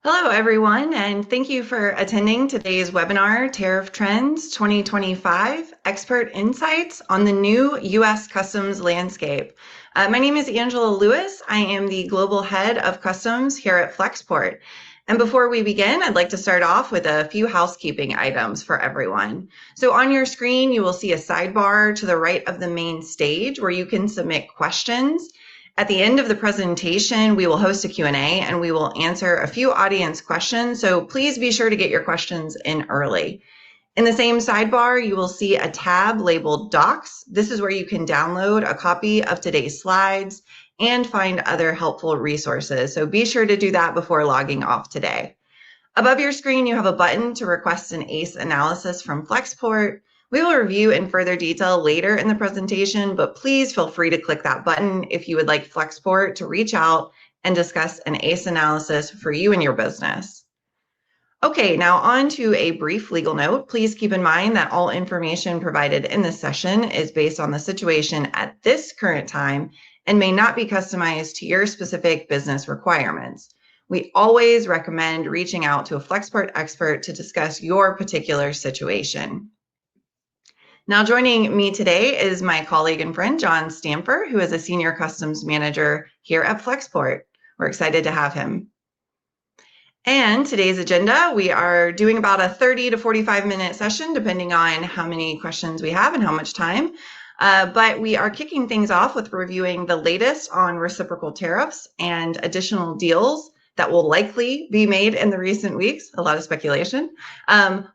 Hello, everyone, and thank you for attending today's webinar, Tariff Trends 2025, Expert Insights on the New U.S. Customs Landscape. My name is Angela Lewis. I am the Global Head of Customs here at Flexport. And before we begin, I'd like to start off with a few housekeeping items for everyone. So on your screen, you will see a sidebar to the right of the main stage where you can submit questions. At the end of the presentation, we will host a Q&A and we will answer a few audience questions, so please be sure to get your questions in early. In the same sidebar, you will see a tab labeled Docs. This is where you can download a copy of today's slides and find other helpful resources, so be sure to do that before logging off today. Above your screen, you have a button to request an ACE analysis from Flexport. We will review in further detail later in the presentation, but please feel free to click that button if you would like Flexport to reach out and discuss an ACE analysis for you and your business. Okay, now on to a brief legal note. Please keep in mind that all information provided in this session is based on the situation at this current time and may not be customized to your specific business requirements. We always recommend reaching out to a Flexport expert to discuss your particular situation. Now joining me today is my colleague and friend, John Stampfer, who is a Senior Customs Manager here at Flexport. We're excited to have him. And today's agenda, we are doing about a 30 to 45-minute session, depending on how many questions we have and how much time. But we are kicking things off with reviewing the latest on reciprocal tariffs and additional deals that will likely be made in the recent weeks, a lot of speculation,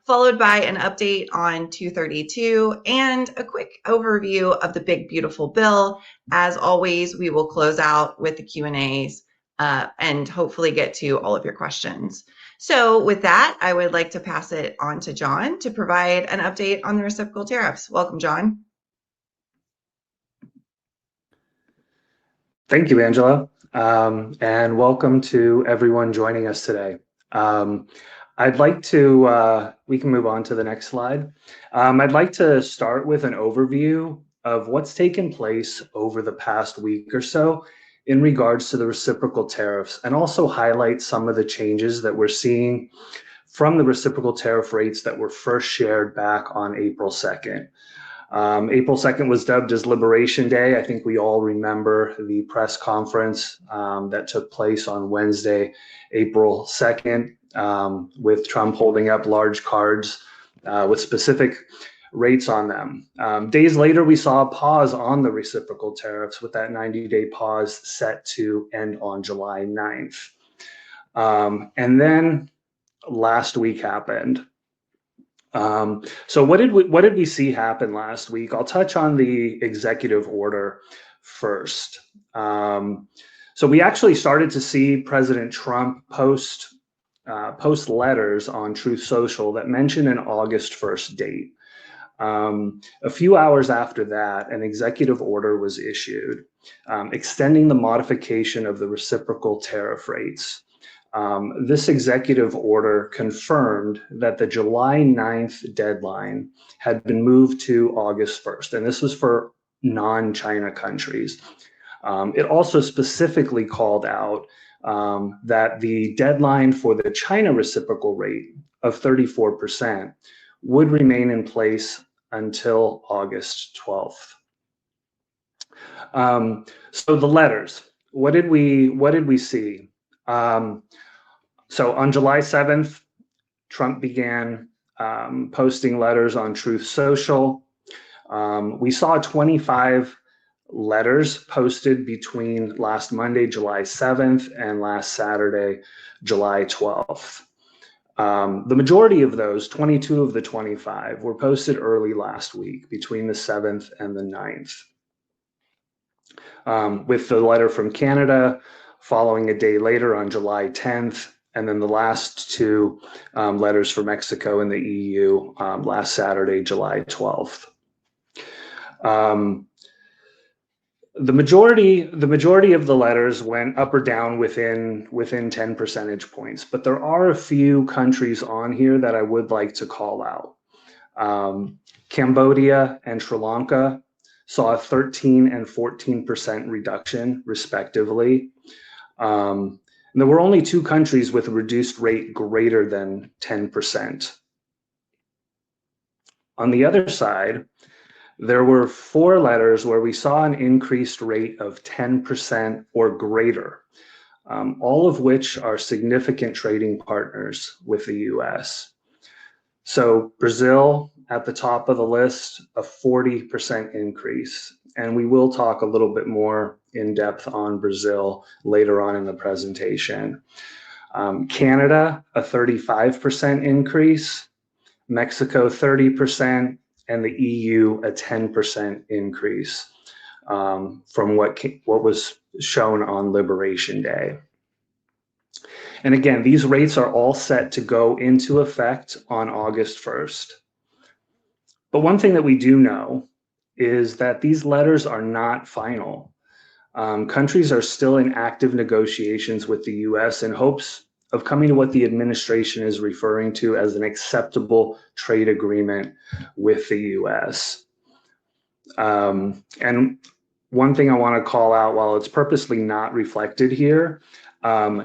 followed by an update on 232 and a quick overview of the big, beautiful bill. As always, we will close out with the Q&As and hopefully get to all of your questions. So with that, I would like to pass it on to John to provide an update on the reciprocal tariffs. Welcome, John. Thank you, Angela. And welcome to everyone joining us today. I'd like to, we can move on to the next slide. I'd like to start with an overview of what's taken place over the past week or so in regards to the reciprocal tariffs, and also highlight some of the changes that we're seeing from the reciprocal tariff rates that were first shared back on April 2nd. April 2nd was dubbed as Liberation Day. I think we all remember the press conference that took place on Wednesday, April 2nd, with Trump holding up large cards with specific rates on them. Days later, we saw a pause on the reciprocal tariffs, with that 90-day pause set to end on July 9th. And then last week happened. So what did we see happen last week? I'll touch on the executive order first. So we actually started to see President Trump post letters on Truth Social that mentioned an August 1st date. A few hours after that, an executive order was issued extending the modification of the reciprocal tariff rates. This executive order confirmed that the July 9th deadline had been moved to August 1st, and this was for non-China countries. It also specifically called out that the deadline for the China reciprocal rate of 34% would remain in place until August 12th. So the letters, what did we see? So on July 7th, Trump began posting letters on Truth Social. We saw 25 letters posted between last Monday, July 7th, and last Saturday, July 12th. The majority of those, 22 of the 25, were posted early last week, between the 7th and the 9th. With the letter from Canada following a day later on July 10th, and then the last two letters for Mexico and the EU last Saturday, July 12th. The majority of the letters went up or down within 10 percentage points, but there are a few countries on here that I would like to call out. Cambodia and Sri Lanka saw a 13 and 14% reduction, respectively. And there were only 2 countries with a reduced rate greater than 10%. On the other side, there were 4 letters where we saw an increased rate of 10% or greater, all of which are significant trading partners with the US. So Brazil at the top of the list, a 40% increase. And we will talk a little bit more in depth on Brazil later on in the presentation. Canada, a 35% increase, Mexico, 30%, and the EU, a 10% increase from what was shown on Liberation Day. And again, these rates are all set to go into effect on August 1st. But one thing that we do know is that these letters are not final. Countries are still in active negotiations with the US in hopes of coming to what the administration is referring to as an acceptable trade agreement with the US. And one thing I want to call out, while it's purposely not reflected here,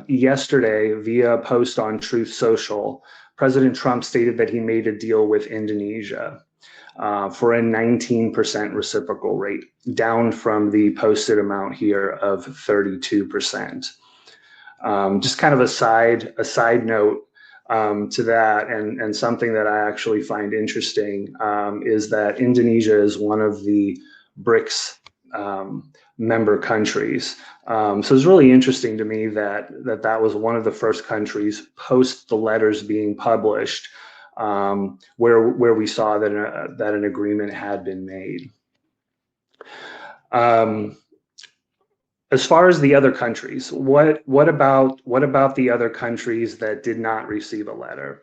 yesterday via a post on Truth Social, President Trump stated that he made a deal with Indonesia for a 19% reciprocal rate, down from the posted amount here of 32%. Just kind of a side note to that, and something that I actually find interesting is that Indonesia is one of the BRICS member countries. So it's really interesting to me that was one of the first countries post the letters being published where we saw that an agreement had been made. As far as the other countries, what about the other countries that did not receive a letter?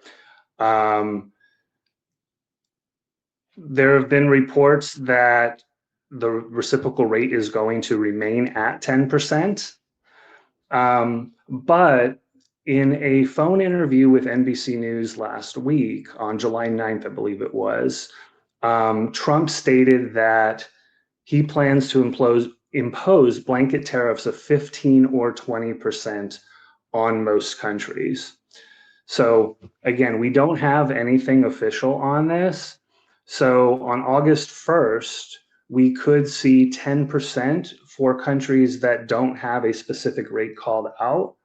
There have been reports that the reciprocal rate is going to remain at 10%. But in a phone interview with NBC News last week on July 9th, I believe it was, Trump stated that he plans to impose blanket tariffs of 15 or 20% on most countries. So again, we don't have anything official on this. So on August 1st, we could see 10% for countries that don't have a specific rate called out.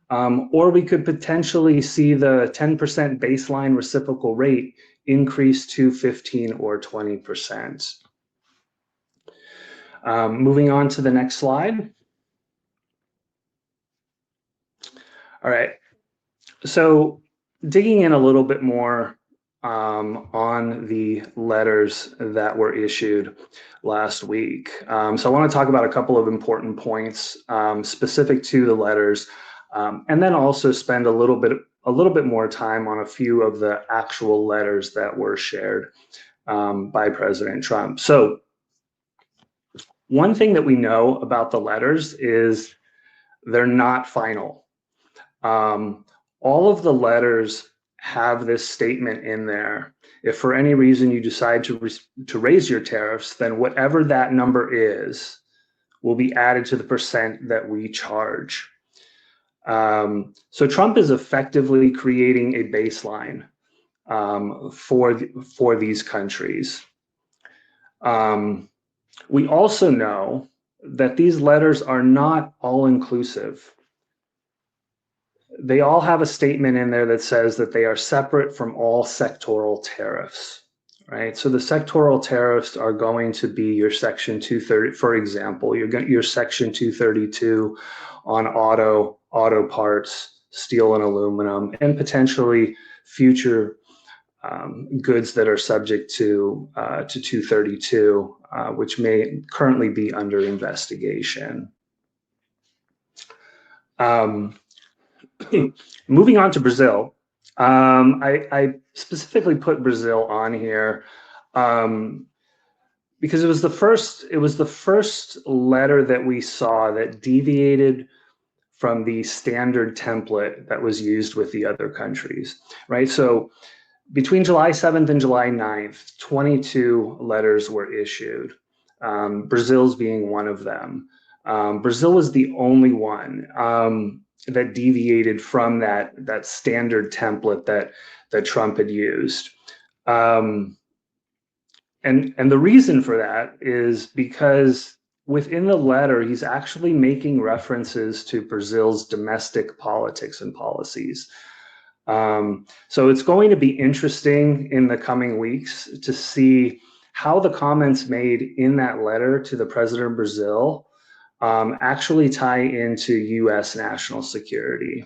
Or we could potentially see the 10% baseline reciprocal rate increase to 15 or 20%. Moving on to the next slide. All right, so digging in a little bit more on the letters that were issued last week. So I want to talk about a couple of important points specific to the letters, and then also spend a little bit more time on a few of the actual letters that were shared by President Trump. So one thing that we know about the letters is they're not final. All of the letters have this statement in there. If for any reason you decide to raise your tariffs, then whatever that number is will be added to the percent that we charge. So Trump is effectively creating a baseline for these countries. We also know that these letters are not all inclusive. They all have a statement in there that says that they are separate from all sectoral tariffs, right? So the sectoral tariffs are going to be your Section 230, for example, your Section 232 on auto parts, steel and aluminum, and potentially future goods that are subject to 232, which may currently be under investigation. Moving on to Brazil, I specifically put Brazil on here because it was the first letter that we saw that deviated from the standard template that was used with the other countries, right? So between July 7th and July 9th, 22 letters were issued, Brazil's being one of them. Brazil was the only one. that deviated from that standard template that Trump had used. And the reason for that is because within the letter, he's actually making references to Brazil's domestic politics and policies. So it's going to be interesting in the coming weeks to see how the comments made in that letter to the president of Brazil actually tie into U.S. national security.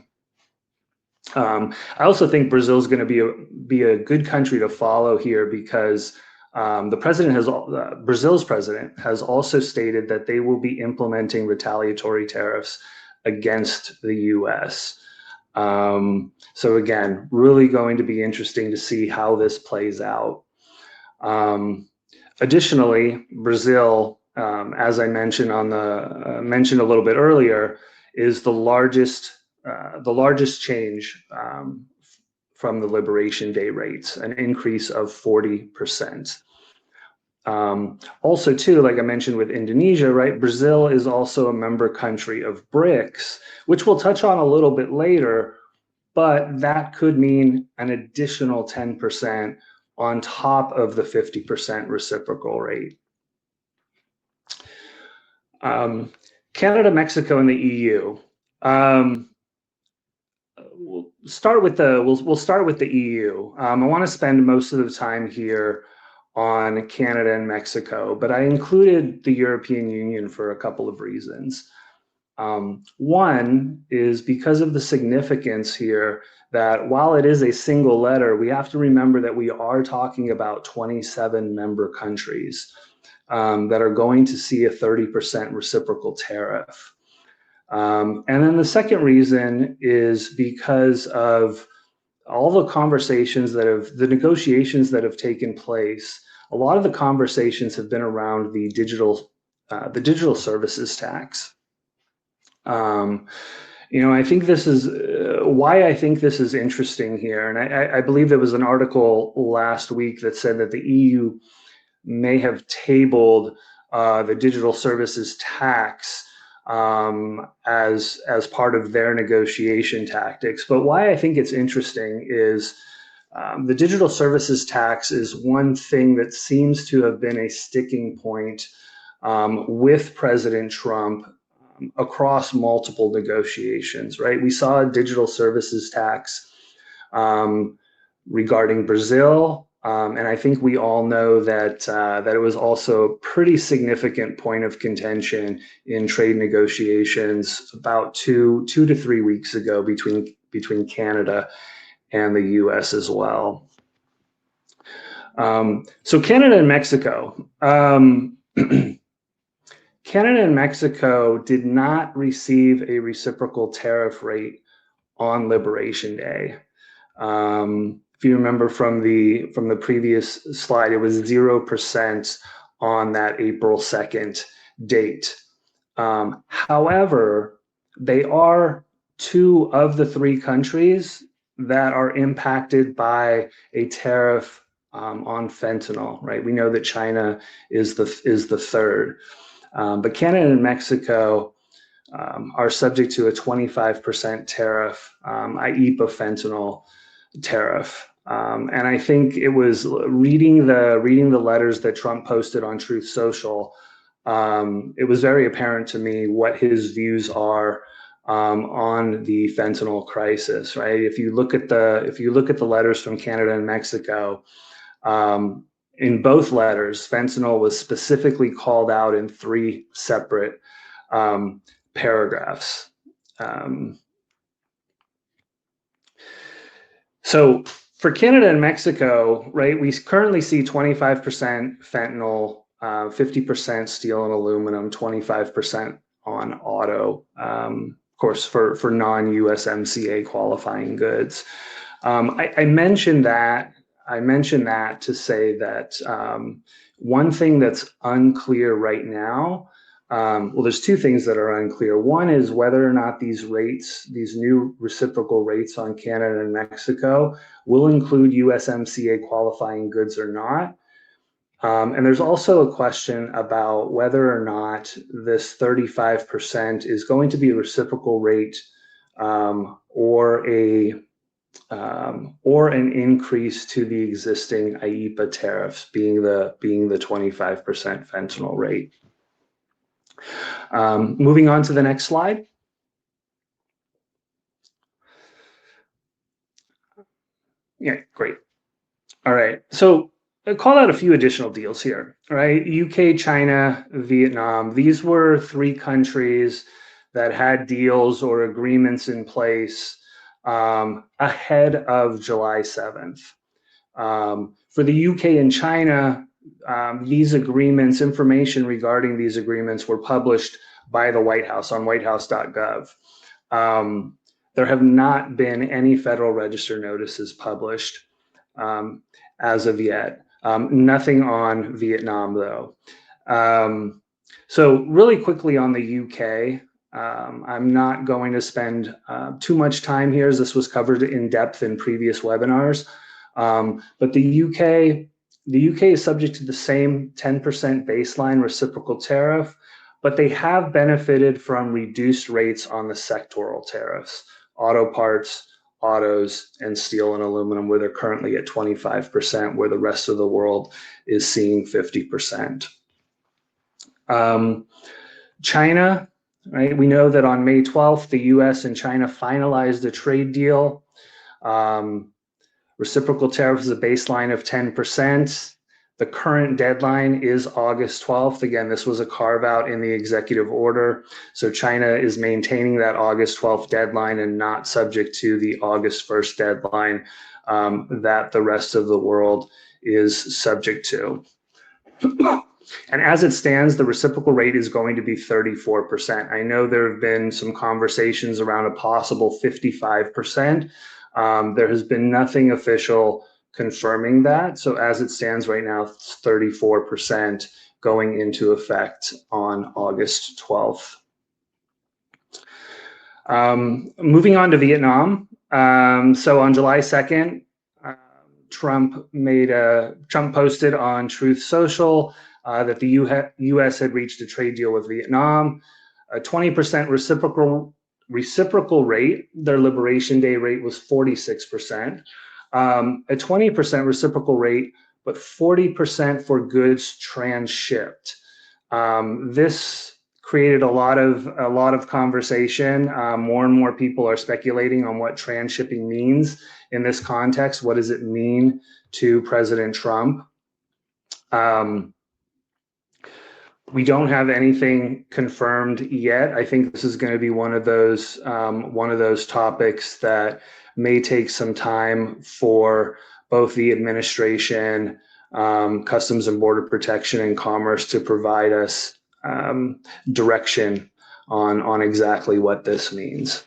I also think Brazil is going to be a good country to follow here because Brazil's president has also stated that they will be implementing retaliatory tariffs against the U.S. So again, really going to be interesting to see how this plays out. Additionally, Brazil, as I mentioned mentioned a little bit earlier, is the largest change from the Liberation Day rates, an increase of 40%. Also, too, like I mentioned with Indonesia, right? Brazil is also a member country of BRICS, which we'll touch on a little bit later, but that could mean an additional 10% on top of the 50% reciprocal rate. Canada, Mexico, and the EU. We'll start with the EU. I want to spend most of the time here on Canada and Mexico, but I included the European Union for a couple of reasons. One is because of the significance here that while it is a single letter, we have to remember that we are talking about 27 member countries that are going to see a 30% reciprocal tariff. And then the second reason is because of all the negotiations that have taken place. A lot of the conversations have been around the digital services tax. I think this is why I think this is interesting here. And I believe there was an article last week that said that the EU may have tabled the digital services tax as part of their negotiation tactics. But why I think it's interesting is the digital services tax is one thing that seems to have been a sticking point with President Trump across multiple negotiations, right? We saw a digital services tax regarding Brazil. And I think we all know that it was also a pretty significant point of contention in trade negotiations about two to 3 weeks ago between Canada and the U.S. as well. So Canada and Mexico. Canada and Mexico did not receive a reciprocal tariff rate on Liberation Day. If you remember from the previous slide, it was 0% on that April 2nd date. However, they are two of the three countries that are impacted by a tariff on fentanyl, right? We know that China is the third, but Canada and Mexico are subject to a 25% tariff, IEEPA fentanyl tariff. And I think it was reading the letters that Trump posted on Truth Social. It was very apparent to me what his views are on the fentanyl crisis. Right? If you look at the letters from Canada and Mexico, in both letters, fentanyl was specifically called out in 3 separate paragraphs. So for Canada and Mexico, right, we currently see 25% fentanyl, 50% steel and aluminum, 25% on auto, of course, for non-USMCA qualifying goods. I mentioned that to say that one thing that's unclear right now, well, there's 2 things that are unclear. One is whether or not these new reciprocal rates on Canada and Mexico will include USMCA qualifying goods or not. And there's also a question about whether or not this 35% is going to be a reciprocal rate or an increase to the existing IEEPA tariffs, being the 25% fentanyl rate. Moving on to the next slide. Yeah, great. All right, so I call out a few additional deals here, right? UK, China, Vietnam. These were 3 countries that had deals or agreements in place ahead of July 7th. For the UK and China, these agreements, information regarding these agreements were published by the White House on whitehouse.gov. There have not been any Federal Register notices published as of yet. Nothing on Vietnam, though. So really quickly on the UK, I'm not going to spend too much time here, as this was covered in depth in previous webinars. But the UK is subject to the same 10% baseline reciprocal tariff, but they have benefited from reduced rates on the sectoral tariffs, auto parts, autos, and steel and aluminum, where they're currently at 25%, where the rest of the world is seeing 50%. China, right? We know that on May 12th, the US and China finalized a trade deal. Reciprocal tariff is a baseline of 10%. The current deadline is August 12th. Again, this was a carve out in the executive order. So China is maintaining that August 12th deadline and not subject to the August 1st deadline that the rest of the world is subject to. And as it stands, the reciprocal rate is going to be 34%. I know there have been some conversations around a possible 55%. There has been nothing official confirming that. So as it stands right now, it's 34% going into effect on August 12th. Moving on to Vietnam. So on July 2nd, Trump posted on Truth Social that the U.S. had reached a trade deal with Vietnam, a 20% reciprocal rate. Their Liberation Day rate was 46%, a 20% reciprocal rate, but 40% for goods transshipped. This created a lot of conversation. More and more people are speculating on what transshipping means in this context. What does it mean to President Trump? We don't have anything confirmed yet. I think this is going to be one of those topics that may take some time for both the administration, Customs and Border Protection, and Commerce to provide us direction on exactly what this means.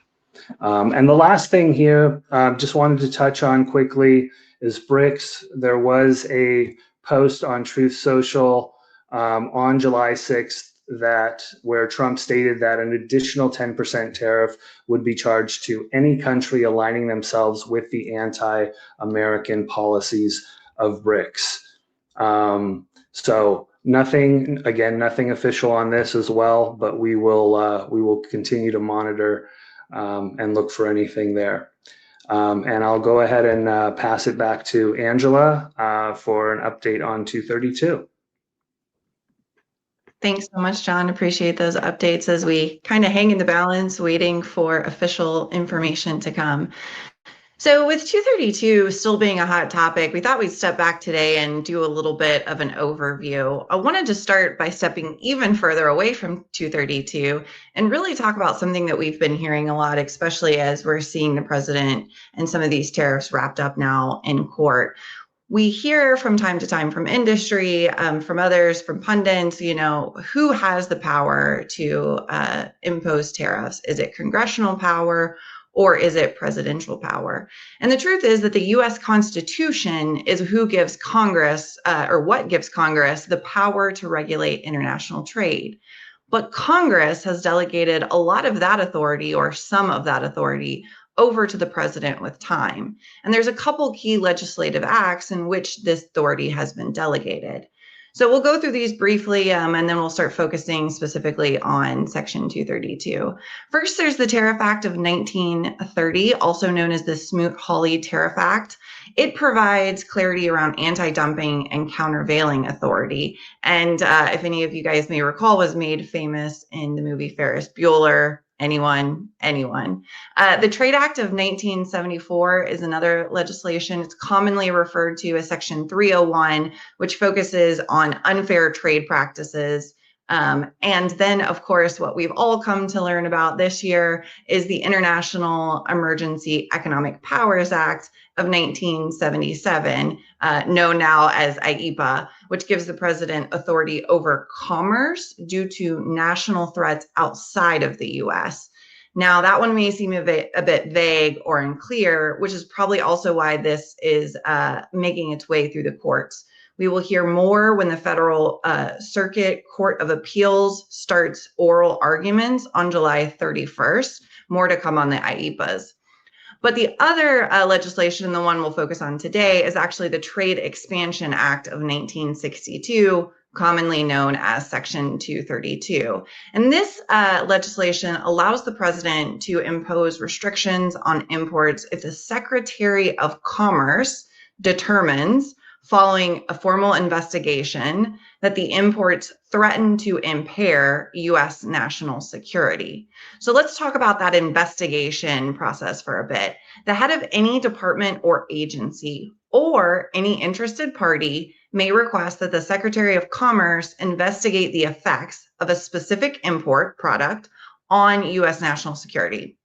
And the last thing here, just wanted to touch on quickly, is BRICS. There was a post on Truth Social on July 6th where Trump stated that an additional 10% tariff would be charged to any country aligning themselves with the anti-American policies of BRICS. So nothing official on this as well, but we will continue to monitor and look for anything there. And I'll go ahead and pass it back to Angela for an update on 232. Thanks so much, John. Appreciate those updates as we kind of hang in the balance, waiting for official information to come. So with 232 still being a hot topic, we thought we'd step back today and do a little bit of an overview. I wanted to start by stepping even further away from 232 and really talk about something that we've been hearing a lot, especially as we're seeing the president and some of these tariffs wrapped up now in court. We hear from time to time from industry, from others, from pundits, who has the power to impose tariffs? Is it congressional power or is it presidential power? And the truth is that the US Constitution is who gives Congress, or what gives Congress the power to regulate international trade. But Congress has delegated a lot of that authority, or some of that authority, over to the president with time. And there's a couple key legislative acts in which this authority has been delegated. So we'll go through these briefly, and then we'll start focusing specifically on Section 232. First, there's the Tariff Act of 1930, also known as the Smoot-Hawley Tariff Act. It provides clarity around anti-dumping and countervailing authority. And if any of you guys may recall, was made famous in the movie Ferris Bueller. Anyone. The Trade Act of 1974 is another legislation. It's commonly referred to as Section 301, which focuses on unfair trade practices. And then, of course, what we've all come to learn about this year is the International Emergency Economic Powers Act of 1977, known now as IEEPA, which gives the president authority over commerce due to national threats outside of the U.S. Now, that one may seem a bit vague or unclear, which is probably also why this is making its way through the courts. We will hear more when the Federal Circuit Court of Appeals starts oral arguments on July 31st. More to come on the IEPAs. But the other legislation, the one we'll focus on today, is actually the Trade Expansion Act of 1962, commonly known as Section 232. And this legislation allows the president to impose restrictions on imports if the Secretary of Commerce determines, following a formal investigation, that the imports threaten to impair U.S. national security. So let's talk about that investigation process for a bit. The head of any department or agency or any interested party may request that the Secretary of Commerce investigate the effects of a specific import product on U.S. national security.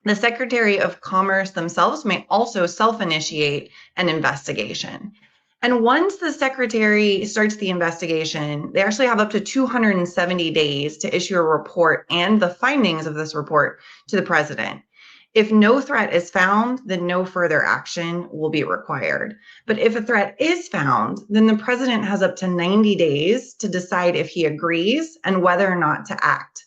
The Secretary of Commerce themselves may also self-initiate an investigation. And once the secretary starts the investigation, they actually have up to 270 days to issue a report and the findings of this report to the president. If no threat is found, then no further action will be required. But if a threat is found, then the president has up to 90 days to decide if he agrees and whether or not to act.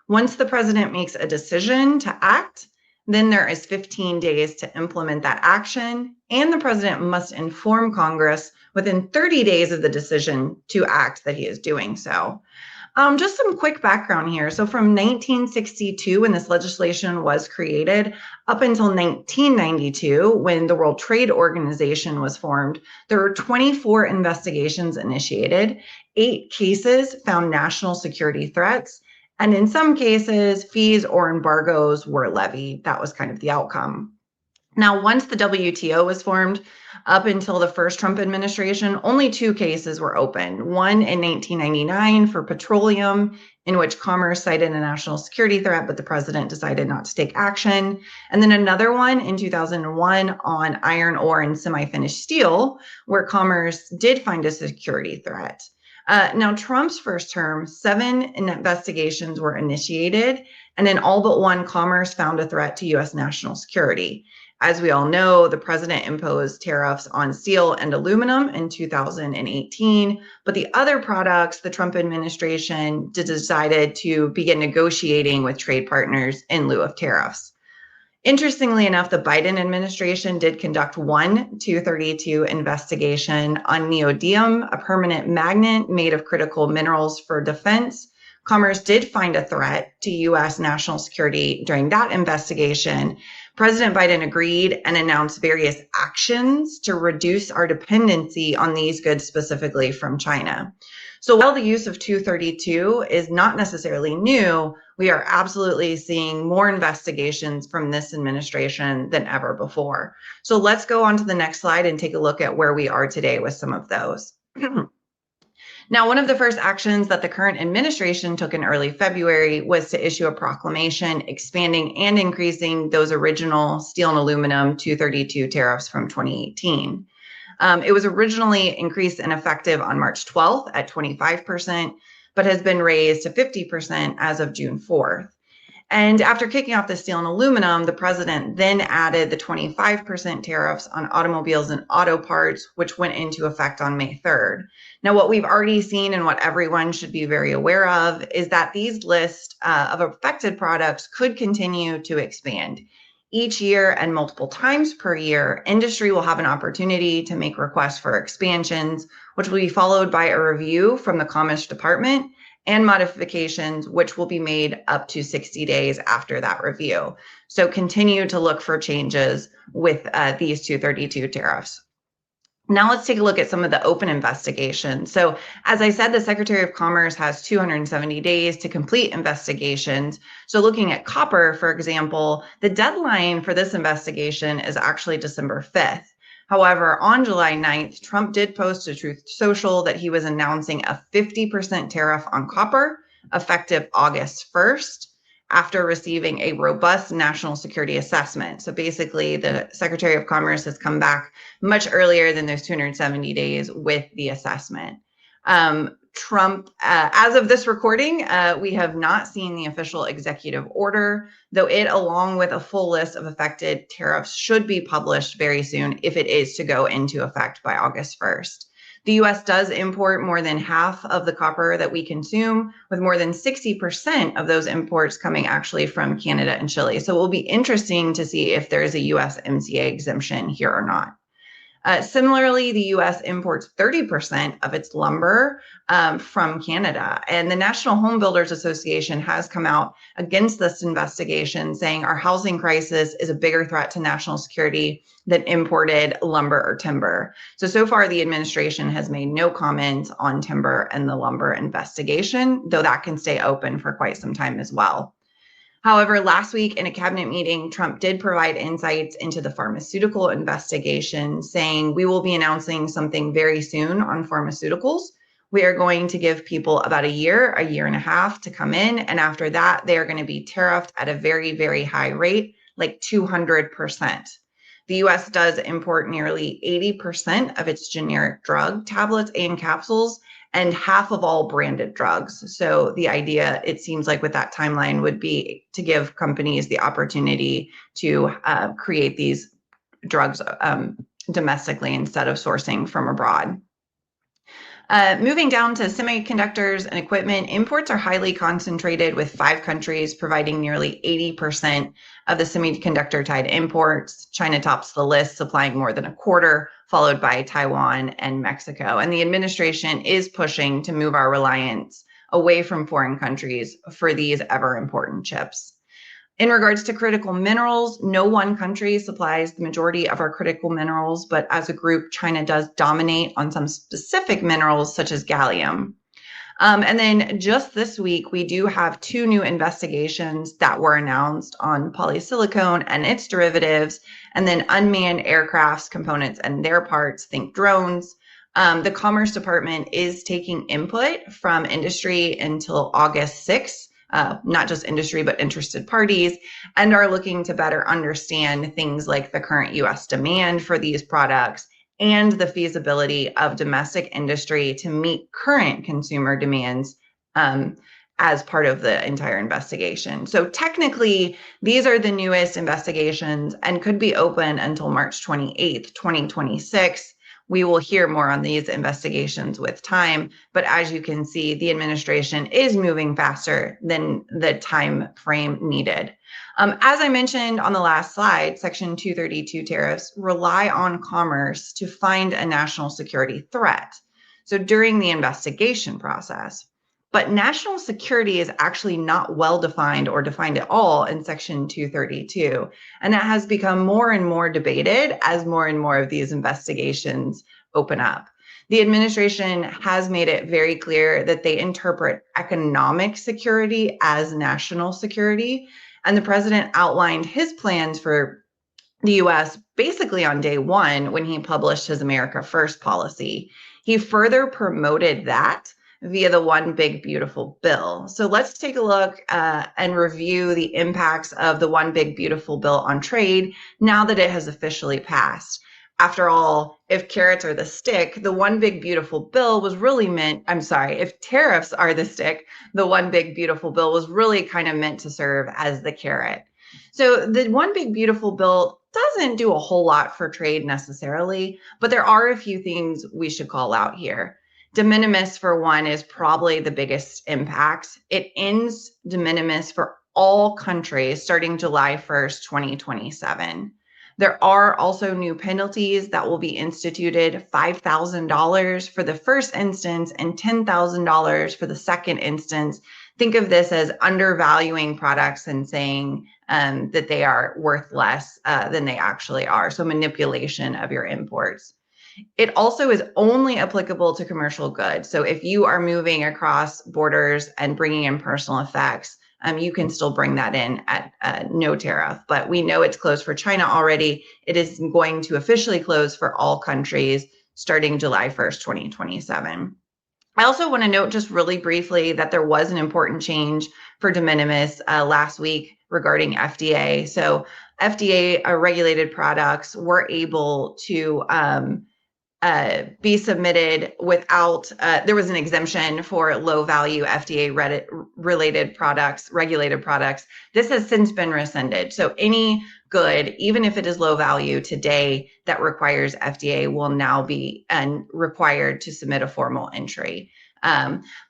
Once the president makes a decision to act, then there is 15 days to implement that action, and the president must inform Congress within 30 days of the decision to act that he is doing so. Just some quick background here. So from 1962, when this legislation was created, up until 1992, when the World Trade Organization was formed, there were 24 investigations initiated, 8 cases found national security threats, and in some cases, fees or embargoes were levied. That was kind of the outcome. Now, once the WTO was formed, up until the first Trump administration, only 2 cases were opened. One in 1999 for petroleum, in which Commerce cited a national security threat, but the president decided not to take action. And then another one in 2001 on iron ore and semi-finished steel, where Commerce did find a security threat. Now, Trump's first term, 7 investigations were initiated, and in all but one, Commerce found a threat to U.S. national security. As we all know, the president imposed tariffs on steel and aluminum in 2018, but the other products, the Trump administration decided to begin negotiating with trade partners in lieu of tariffs. Interestingly enough, the Biden administration did conduct one 232 investigation on neodymium, a permanent magnet made of critical minerals for defense. Commerce did find a threat to U.S. national security during that investigation. President Biden agreed and announced various actions to reduce our dependency on these goods, specifically from China. So while the use of 232 is not necessarily new, we are absolutely seeing more investigations from this administration than ever before. So let's go on to the next slide and take a look at where we are today with some of those. Now, one of the first actions that the current administration took in early February was to issue a proclamation expanding and increasing those original steel and aluminum 232 tariffs from 2018. It was originally increased and effective on March 12th at 25%, but has been raised to 50% as of June 4th. And after kicking off the steel and aluminum, the president then added the 25% tariffs on automobiles and auto parts, which went into effect on May 3rd. Now, what we've already seen and what everyone should be very aware of is that these lists of affected products could continue to expand. Each year and multiple times per year, industry will have an opportunity to make requests for expansions, which will be followed by a review from the Commerce Department and modifications, which will be made up to 60 days after that review. So continue to look for changes with these 232 tariffs. Now let's take a look at some of the open investigations. So as I said, the Secretary of Commerce has 270 days to complete investigations. So looking at copper, for example, the deadline for this investigation is actually December 5th. However, on July 9th, Trump did post to Truth Social that he was announcing a 50% tariff on copper effective August 1st, after receiving a robust national security assessment. So basically, the Secretary of Commerce has come back much earlier than those 270 days with the assessment. Trump, as of this recording, we have not seen the official executive order, though it, along with a full list of affected tariffs, should be published very soon if it is to go into effect by August 1st. The US does import more than half of the copper that we consume, with more than 60% of those imports coming actually from Canada and Chile. So it will be interesting to see if there is a USMCA exemption here or not. Similarly, the U.S. imports 30% of its lumber from Canada. And the National Home Builders Association has come out against this investigation, saying our housing crisis is a bigger threat to national security than imported lumber or timber. So far, the administration has made no comment on timber and the lumber investigation, though that can stay open for quite some time as well. However, last week in a cabinet meeting, Trump did provide insights into the pharmaceutical investigation, saying we will be announcing something very soon on pharmaceuticals. We are going to give people about a year and a half to come in. And after that, they are going to be tariffed at a very, very high rate, like 200%. The US does import nearly 80% of its generic drug tablets and capsules, and half of all branded drugs. So the idea, it seems like with that timeline, would be to give companies the opportunity to create these drugs domestically instead of sourcing from abroad. Moving down to semiconductors and equipment, imports are highly concentrated, with 5 countries providing nearly 80% of the semiconductor tied imports. China tops the list, supplying more than a quarter, followed by Taiwan and Mexico. And the administration is pushing to move our reliance away from foreign countries for these ever important chips. In regards to critical minerals, no one country supplies the majority of our critical minerals, but as a group, China does dominate on some specific minerals such as gallium. And then just this week, we do have 2 new investigations that were announced on polysilicon and its derivatives, and then unmanned aircrafts, components, and their parts, think drones. The Commerce Department is taking input from industry until August 6th. Not just industry, but interested parties, and are looking to better understand things like the current US demand for these products and the feasibility of domestic industry to meet current consumer demands as part of the entire investigation. So technically, these are the newest investigations and could be open until March 28th, 2026. We will hear more on these investigations with time, but as you can see, the administration is moving faster than the time frame needed. As I mentioned on the last slide, Section 232 tariffs rely on commerce to find a national security threat. So during the investigation process, but national security is actually not well defined or defined at all in Section 232. And that has become more and more debated as more and more of these investigations open up. The administration has made it very clear that they interpret economic security as national security. And the president outlined his plans for the US basically on day one when he published his America First policy. He further promoted that via the One Big Beautiful Bill. So let's take a look and review the impacts of the One Big Beautiful Bill on trade now that it has officially passed. After all, if carrots are the stick, the One Big Beautiful Bill was really meant, if tariffs are the stick, the One Big Beautiful Bill was really kind of meant to serve as the carrot. So the One Big Beautiful Bill doesn't do a whole lot for trade necessarily, but there are a few things we should call out here. De minimis, for one, is probably the biggest impact. It ends de minimis for all countries starting July 1st, 2027. There are also new penalties that will be instituted, $5,000 for the first instance and $10,000 for the second instance. Think of this as undervaluing products and saying that they are worth less than they actually are. So manipulation of your imports. It also is only applicable to commercial goods. So if you are moving across borders and bringing in personal effects, you can still bring that in at no tariff. But we know it's closed for China already. It is going to officially close for all countries starting July 1st, 2027. I also want to note just really briefly that there was an important change for de minimis last week regarding FDA. So FDA regulated products were able to be submitted without, there was an exemption for low value FDA related products, regulated products. This has since been rescinded. So any good, even if it is low value today, that requires FDA will now be required to submit a formal entry.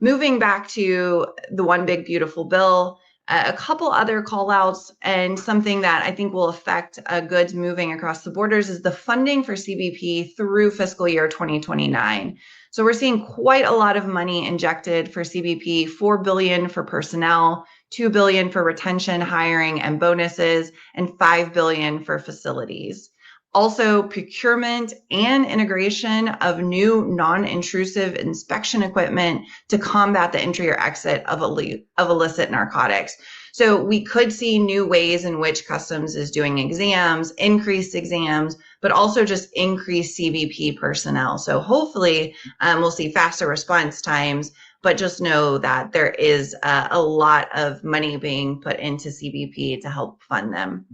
Moving back to the One Big Beautiful Bill, a couple other call outs and something that I think will affect goods moving across the borders is the funding for CBP through fiscal year 2029. So we're seeing quite a lot of money injected for CBP, $4 billion for personnel, $2 billion for retention, hiring, and bonuses, and $5 billion for facilities. Also, procurement and integration of new non-intrusive inspection equipment to combat the entry or exit of illicit narcotics. So we could see new ways in which Customs is doing exams, increased exams, but also just increased CBP personnel. So hopefully we'll see faster response times, but just know that there is a lot of money being put into CBP to help fund them.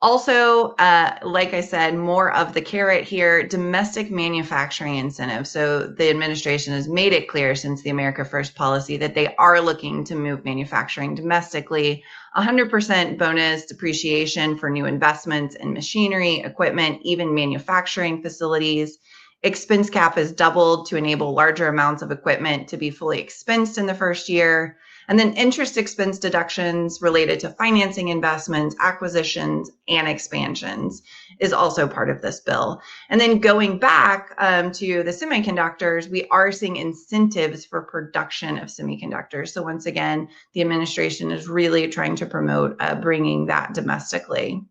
Also, like I said, more of the carrot here, domestic manufacturing incentives. So the administration has made it clear since the America First policy that they are looking to move manufacturing domestically. 100% bonus depreciation for new investments in machinery, equipment, even manufacturing facilities. Expense cap is doubled to enable larger amounts of equipment to be fully expensed in the first year. And then interest expense deductions related to financing investments, acquisitions, and expansions is also part of this bill. And then going back to the semiconductors, we are seeing incentives for production of semiconductors. So once again, the administration is really trying to promote bringing that domestically.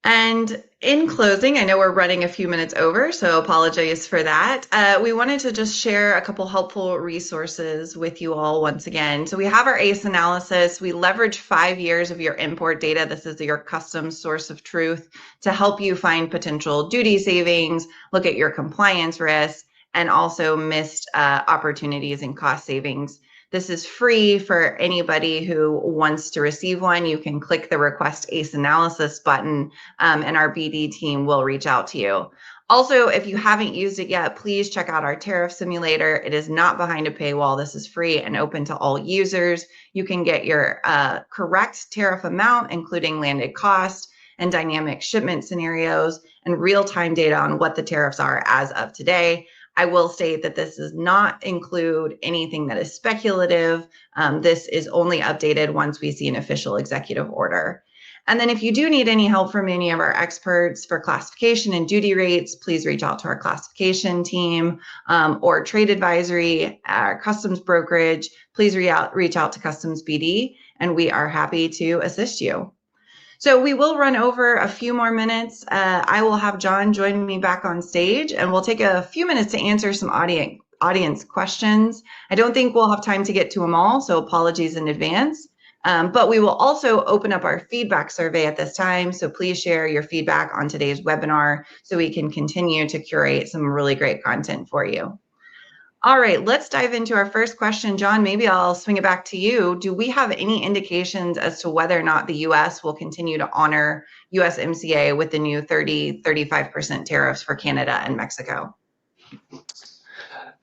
And in closing, I know we're running a few minutes over, so apologies for that. We wanted to just share a couple helpful resources with you all once again. So we have our ACE analysis. We leverage 5 years of your import data. This is your customs source of truth to help you find potential duty savings, look at your compliance risks, and also missed opportunities and cost savings. This is free for anybody who wants to receive one. You can click the Request ACE Analysis button, and our BD team will reach out to you. Also, if you haven't used it yet, please check out our tariff simulator. It is not behind a paywall. This is free and open to all users. You can get your correct tariff amount, including landed cost and dynamic shipment scenarios, and real-time data on what the tariffs are as of today. I will state that this does not include anything that is speculative. This is only updated once we see an official executive order. And then if you do need any help from any of our experts for classification and duty rates, please reach out to our classification team or trade advisory, our customs brokerage. Please reach out to Customs BD, and we are happy to assist you. So we will run over a few more minutes. I will have John join me back on stage, and we'll take a few minutes to answer some audience questions. I don't think we'll have time to get to them all, so apologies in advance. But we will also open up our feedback survey at this time, so please share your feedback on today's webinar so we can continue to curate some really great content for you. All right, let's dive into our first question. John, maybe I'll swing it back to you. Do we have any indications as to whether or not the U.S. will continue to honor USMCA with the new 30-35% tariffs for Canada and Mexico?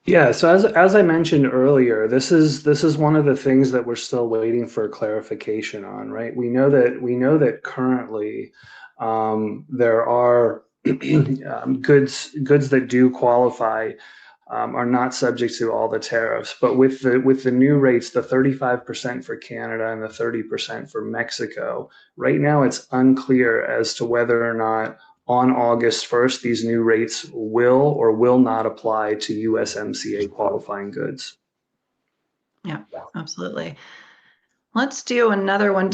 Yeah, so as I mentioned earlier, this is one of the things that we're still waiting for clarification on, right? We know that currently there are goods that do qualify are not subject to all the tariffs. But with the new rates, the 35% for Canada and the 30% for Mexico, right now it's unclear as to whether or not on August 1st these new rates will or will not apply to USMCA qualifying goods. Yeah, absolutely. Let's do another one.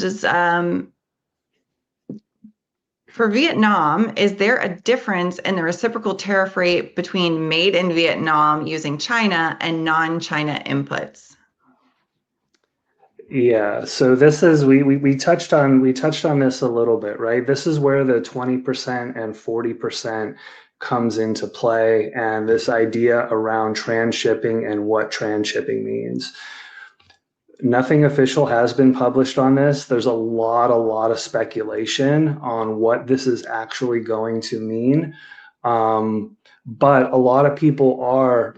For Vietnam, is there a difference in the reciprocal tariff rate between made in Vietnam using China and non-China inputs? Yeah, so this is we touched on this a little bit, right? This is where the 20% and 40% comes into play, and this idea around transshipping and what transshipping means. Nothing official has been published on this. There's a lot of speculation on what this is actually going to mean. But a lot of people are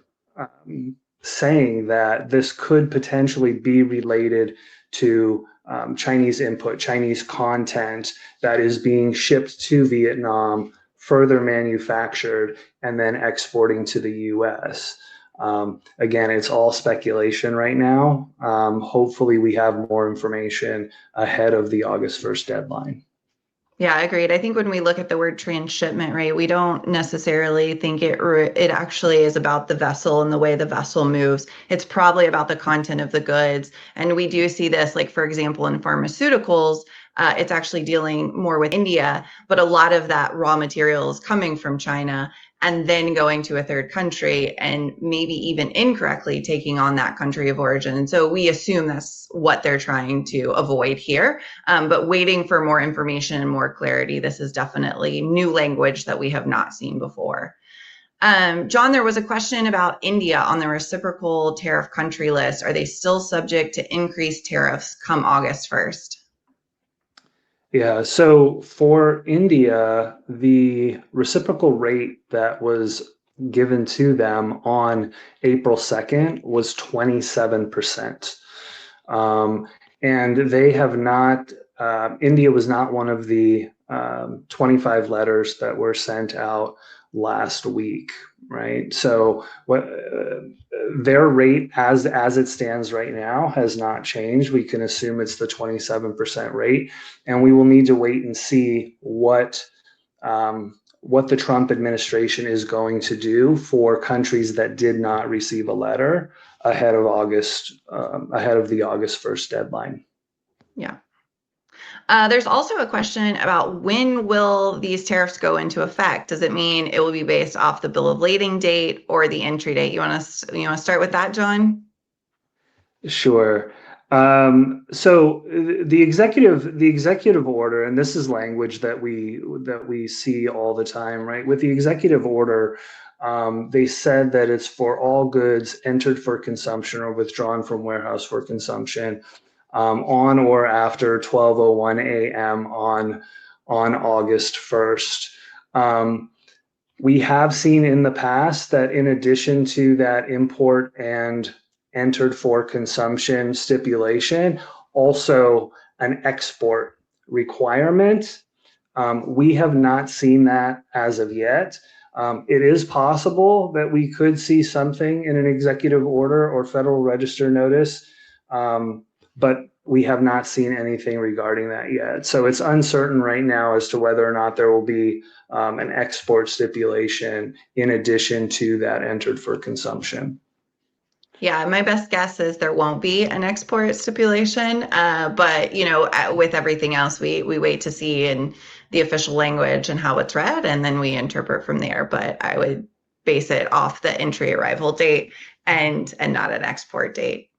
saying that this could potentially be related to Chinese input, Chinese content that is being shipped to Vietnam, further manufactured, and then exporting to the US. Again, it's all speculation right now. Hopefully we have more information ahead of the August 1st deadline. Yeah, agreed. I think when we look at the word transshipment, right, we don't necessarily think it actually is about the vessel and the way the vessel moves. It's probably about the content of the goods. And we do see this, like, for example, in pharmaceuticals, it's actually dealing more with India, but a lot of that raw material is coming from China and then going to a third country and maybe even incorrectly taking on that country of origin. And so we assume that's what they're trying to avoid here. But waiting for more information and more clarity, this is definitely new language that we have not seen before. John, there was a question about India on the reciprocal tariff country list. Are they still subject to increased tariffs come August 1st? Yeah, so for India, the reciprocal rate that was given to them on April 2nd was 27%. And they have not, India was not one of the 25 letters that were sent out last week, right? So what their rate as it stands right now has not changed. We can assume it's the 27% rate, and we will need to wait and see what the Trump administration is going to do for countries that did not receive a letter ahead of the August 1st deadline. Yeah. There's also a question about when will these tariffs go into effect? Does it mean it will be based off the bill of lading date or the entry date? You want to start with that, John? Sure. So the executive order, and this is language that we see all the time, right? With the executive order, they said that it's for all goods entered for consumption or withdrawn from warehouse for consumption on or after 12:01 a.m. on August 1st. We have seen in the past that in addition to that import and entered for consumption stipulation, also an export requirement. We have not seen that as of yet. It is possible that we could see something in an executive order or Federal Register notice, but we have not seen anything regarding that yet. So it's uncertain right now as to whether or not there will be an export stipulation in addition to that entered for consumption. Yeah, my best guess is there won't be an export stipulation, but with everything else, we wait to see in the official language and how it's read, and then we interpret from there. But I would base it off the entry arrival date and not an export date.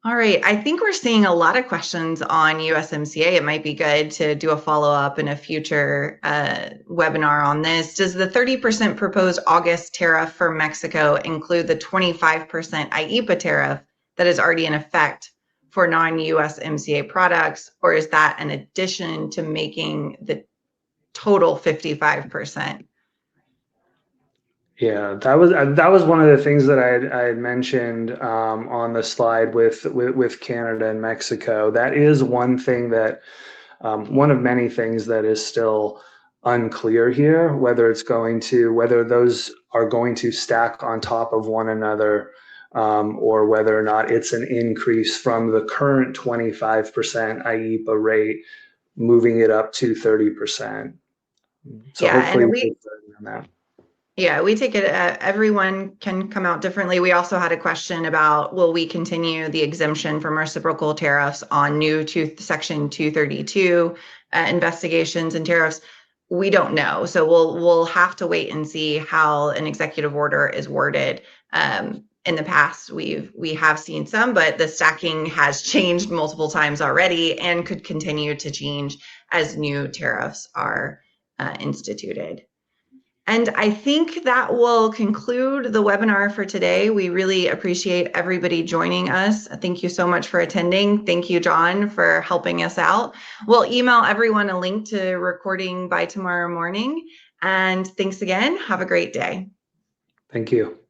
All right, I think we're seeing a lot of questions on USMCA. It might be good to do a follow-up in a future webinar on this. Does the 30% proposed August tariff for Mexico include the 25% IEEPA tariff that is already in effect for non-USMCA products, or is that an addition to making the total 55%? Yeah, that was one of the things that I had mentioned on the slide with Canada and Mexico. That is one thing that one of many things that is still unclear here, whether those are going to stack on top of one another, or whether or not it's an increase from the current 25% IEPA rate, moving it up to 30%. So Yeah, hopefully and we'll we get clarity on that. Yeah, we take it, everyone can come out differently. We also had a question about, will we continue the exemption from reciprocal tariffs on new to Section 232 investigations and tariffs? We don't know. So we'll have to wait and see how an executive order is worded. In the past, we have seen some, but the stacking has changed multiple times already and could continue to change as new tariffs are instituted. And I think that will conclude the webinar for today. We really appreciate everybody joining us. Thank you so much for attending. Thank you, John, for helping us out. We'll email everyone a link to recording by tomorrow morning. And thanks again. Have a great day. Thank you.